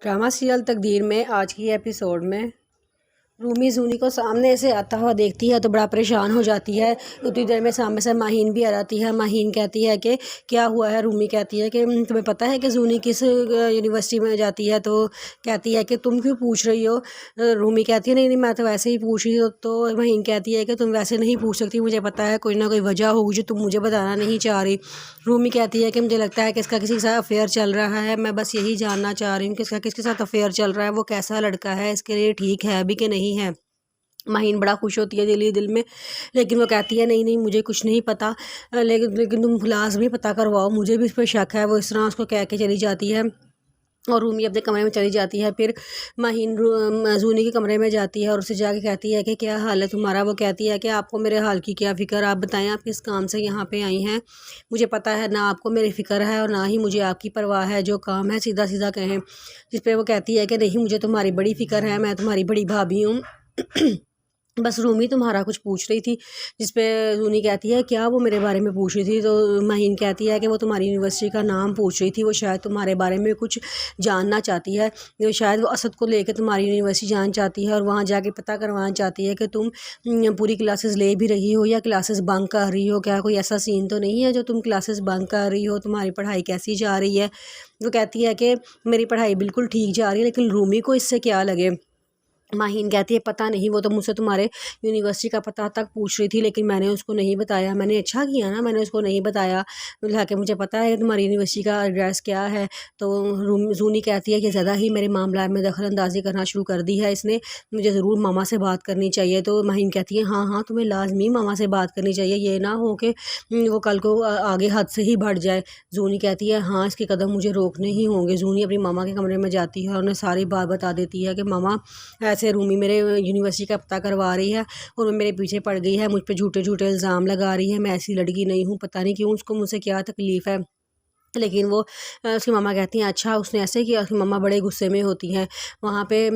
Drama serial तकदीर में आज की एपिसोड में रूमी जूनी को सामने से आता हुआ देखती है तो बड़ा परेशान हो जाती है। उतनी देर में सामने से माहीन भी आ जाती है। माहीन कहती है कि क्या हुआ है। रूमी कहती है कि तुम्हें पता है कि जूनी किस यूनिवर्सिटी में जाती है। तो कहती है कि तुम क्यों पूछ रही हो। रूमी कहती है नहीं नहीं मैं तो वैसे ही पूछ रही हूँ। तो माहीन कहती है कि तुम वैसे नहीं पूछ सकती, मुझे पता है कोई ना कोई वजह होगी जो तुम मुझे बताना नहीं चाह रही। रूमी कहती है कि मुझे लगता है कि इसका किसी के साथ अफेयर चल रहा है, मैं बस यही जानना चाह रही हूँ कि इसका किसके साथ अफेयर चल रहा है, वो कैसा लड़का है, इसके लिए ठीक है भी कि नहीं है। माहीन बड़ा खुश होती है दिल में, लेकिन वो कहती है नहीं नहीं मुझे कुछ नहीं पता, लेकिन तुम लाज़मी पता करवाओ, मुझे भी इस पर शक है। वो इस तरह उसको कह के चली जाती है और रूमी अपने कमरे में चली जाती है। फिर माहीन जूनी के कमरे में जाती है और उससे जाके कहती है कि क्या हाल है तुम्हारा। वो कहती है कि आपको मेरे हाल की क्या फ़िक्र, आप बताएं आप किस काम से यहाँ पे आई हैं। मुझे पता है ना आपको मेरी फ़िक्र है और ना ही मुझे आपकी परवाह है, जो काम है सीधा सीधा कहें। जिस पर वो कहती है कि नहीं मुझे तुम्हारी बड़ी फ़िक्र है, मैं तुम्हारी बड़ी भाभी हूँ। बस रूमी तुम्हारा कुछ पूछ रही थी। जिस पे जूनी कहती है क्या वो मेरे बारे में पूछ रही थी। तो माहीन कहती है कि वो तुम्हारी यूनिवर्सिटी का नाम पूछ रही थी, वो शायद तुम्हारे बारे में कुछ जानना चाहती है। शायद वो असद को लेकर तुम्हारी यूनिवर्सिटी जाना चाहती है और वहाँ जाके पता करवाना चाहती है कि तुम पूरी क्लासेस ले भी रही हो या क्लासेस बंक कर रही हो। क्या कोई ऐसा सीन तो नहीं है जो तुम क्लासेस बंक कर रही हो, तुम्हारी पढ़ाई कैसी जा रही है। वो कहती है कि मेरी पढ़ाई बिल्कुल ठीक जा रही है, लेकिन रूमी को इससे क्या लगे। माहीन कहती है पता नहीं, वो तो मुझसे तुम्हारे यूनिवर्सिटी का पता तक पूछ रही थी, लेकिन मैंने उसको नहीं बताया। मैंने अच्छा किया ना, मैंने उसको नहीं बताया, हालांकि मुझे पता है तुम्हारी यूनिवर्सिटी का एड्रेस क्या है। तो जूनी कहती है कि ज़्यादा ही मेरे मामला में दखल अंदाजी करना शुरू कर दी है इसने, मुझे ज़रूर मामा से बात करनी चाहिए। तो माहीन कहती है हाँ हाँ तुम्हें लाजमी मामा से बात करनी चाहिए, ये ना हो कि वो कल को आगे हद से ही बढ़ जाए। जूनी कहती है हाँ इसके कदम मुझे रोकने ही होंगे। जूनी अपनी मामा के कमरे में जाती है और उन्हें सारी बात बता देती है कि मामा ऐसे रूमी मेरे यूनिवर्सिटी का पता करवा रही है और वो मेरे पीछे पड़ गई है, मुझ पे झूठे झूठे इल्ज़ाम लगा रही है, मैं ऐसी लड़की नहीं हूँ, पता नहीं क्यों उसको मुझसे क्या तकलीफ़ है। लेकिन वो उसकी मामा कहती हैं अच्छा उसने ऐसे किया। उसकी मामा बड़े गुस्से में होती हैं। वहाँ पे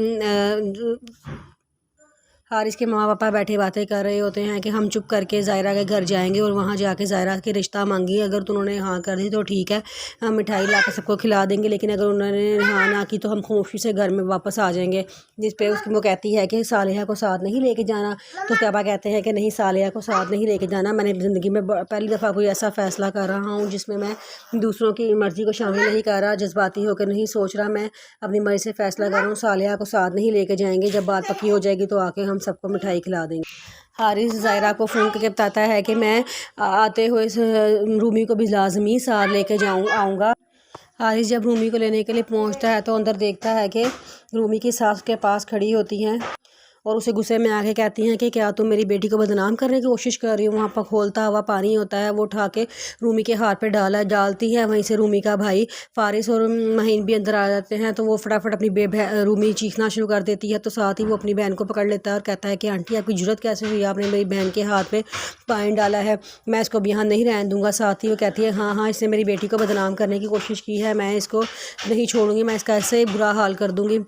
हारिस के माँ पापा बैठे बातें कर रहे होते हैं कि हम चुप करके ज़ायरा के घर जाएंगे और वहाँ जाके ज़ायरा के रिश्ता मांगी, अगर तो उन्होंने हाँ कर दी तो ठीक है, हम मिठाई ला के सबको खिला देंगे, लेकिन अगर उन्होंने हाँ ना की तो हम खामोशी से घर में वापस आ जाएंगे। जिस पे उसकी वो कहती है कि सालिहा को साथ नहीं लेके जाना। तो उसके पापा कहते हैं कि नहीं सालिहा को साथ नहीं लेके जाना, मैंने ज़िंदगी में पहली दफ़ा कोई ऐसा फ़ैसला कर रहा हूँ जिसमें मैं दूसरों की मर्ज़ी को शामिल नहीं कर रहा, जज्बाती होकर नहीं सोच रहा, मैं अपनी मर्ज़ी से फ़ैसला कर रहा हूँ। सालिहा को साथ नहीं लेके जाएंगे, जब बात पक्की हो जाएगी तो आके हम सबको मिठाई खिला देंगे। हारिस ज़ायरा को फ़ोन करके बताता है कि मैं आते हुए रूमी को भी लाजमी साथ लेके आऊँगा। हारिस जब रूमी को लेने के लिए पहुँचता है तो अंदर देखता है कि रूमी की सास के पास खड़ी होती हैं और उसे गुस्से में आके कहती हैं कि क्या तुम मेरी बेटी को बदनाम करने की कोशिश कर रही हो। वहाँ पर खोलता हुआ पानी होता है, वो उठा के रूमी के हाथ पे डालती है। वहीं से रूमी का भाई फारिस और माहीन भी अंदर आ जाते हैं। तो वो फटाफट अपनी रूमी चीखना शुरू कर देती है। तो साथ ही वो अपनी बहन को पकड़ लेता है और कहता है कि आंटी आपकी जरूरत कैसे हुई, आपने मेरी बहन के हाथ पे पानी डाला है, मैं इसको अब यहाँ नहीं रहने दूँगा। साथ ही वो कहती है हाँ हाँ इसने मेरी बेटी को बदनाम करने की कोशिश की है, मैं इसको नहीं छोड़ूंगी, मैं इसका ऐसे बुरा हाल कर दूँगी,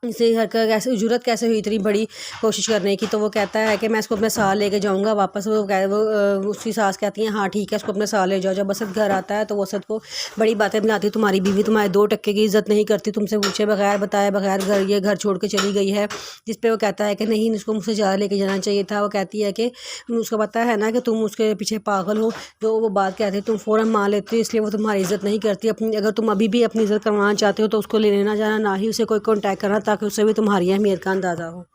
इसे हरकत कैसे जरूरत कैसे हुई इतनी बड़ी कोशिश करने की। तो वो कहता है कि मैं इसको अपने साथ लेके जाऊंगा वापस। वो उसकी सास कहती है हाँ ठीक है इसको अपने साथ ले जाओ। जब असद घर आता है तो वो असद को बड़ी बातें बनाती, तुम्हारी बीवी तुम्हारे 2 टक्के की इज्जत नहीं करती, तुमसे पूछे बगैर बताए बगैर ये घर छोड़ के चली गई है। जिस पे वो कहता है कि नहीं इसको मुझसे ज़्यादा लेके जाना चाहिए था। वो कहती है कि उसको पता है ना कि तुम उसके पीछे पागल हो, जो वो बात कहते तुम फ़ौरन मान लेते हो, इसलिए वो तुम्हारी इज्जत नहीं करती। अपनी अगर तुम अभी भी अपनी इज्जत करवाना चाहते हो तो उसको लेने ना जाना, ना ही उसे कोई कॉन्टैक्ट करना, ताकि उससे भी तुम्हारी अहमियत का अंदाज़ा हो।